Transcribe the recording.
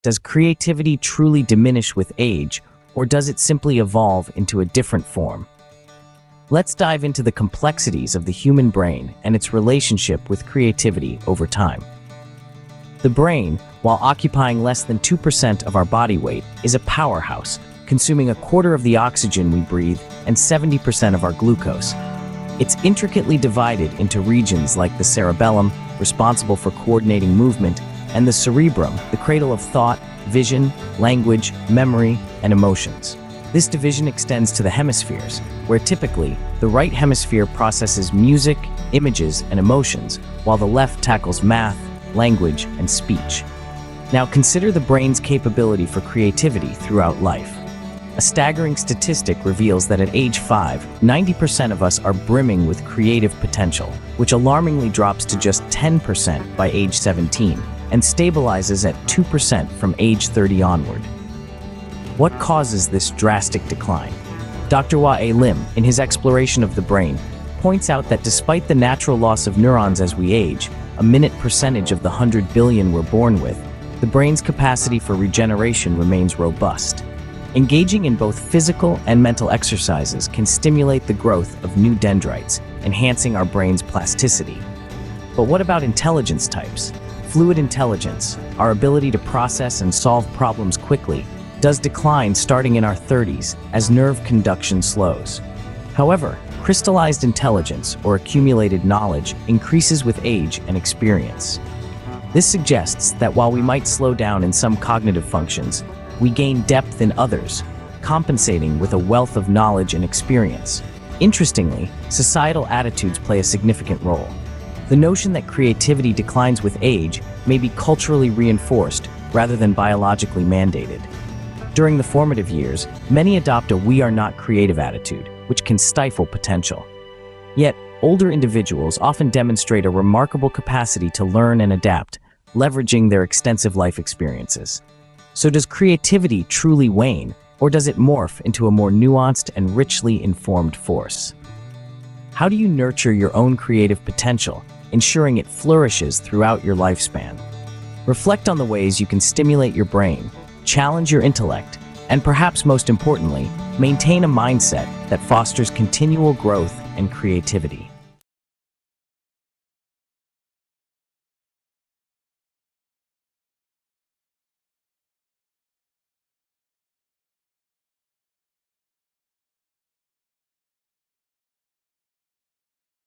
Does creativity truly diminish with age, or does it simply evolve into a different form? Let's dive into the complexities of the human brain and its relationship with creativity over time. The brain, while occupying less than 2% of our body weight, is a powerhouse, consuming a quarter of the oxygen we breathe and 70% of our glucose. It's intricately divided into regions like the cerebellum, responsible for coordinating movement, and the cerebrum, the cradle of thought, vision, language, memory, and emotions. This division extends to the hemispheres, where typically the right hemisphere processes music, images, and emotions, while the left tackles math, language, and speech. Now consider the brain's capability for creativity throughout life. A staggering statistic reveals that at age 5, 90% of us are brimming with creative potential, which alarmingly drops to just 10% by age 17 and stabilizes at 2% from age 30 onward. What causes this drastic decline? Dr. Hwa A, in his exploration of the brain, points out that despite the natural loss of neurons as we age, a minute percentage of the 100 billion we're born with, the brain's capacity for regeneration remains robust. Engaging in both physical and mental exercises can stimulate the growth of new dendrites, enhancing our brain's plasticity. But what about intelligence types? Fluid intelligence, our ability to process and solve problems quickly, does decline starting in our 30s as nerve conduction slows. However, crystallized intelligence, or accumulated knowledge, increases with age and experience. This suggests that while we might slow down in some cognitive functions, we gain depth in others, compensating with a wealth of knowledge and experience. Interestingly, societal attitudes play a significant role. The notion that creativity declines with age may be culturally reinforced rather than biologically mandated. During the formative years, many adopt a "we are not creative" attitude, which can stifle potential. Yet, older individuals often demonstrate a remarkable capacity to learn and adapt, leveraging their extensive life experiences. So does creativity truly wane, or does it morph into a more nuanced and richly informed force? How do you nurture your own creative potential, ensuring it flourishes throughout your lifespan? Reflect on the ways you can stimulate your brain, challenge your intellect, and perhaps most importantly, maintain a mindset that fosters continual growth and creativity.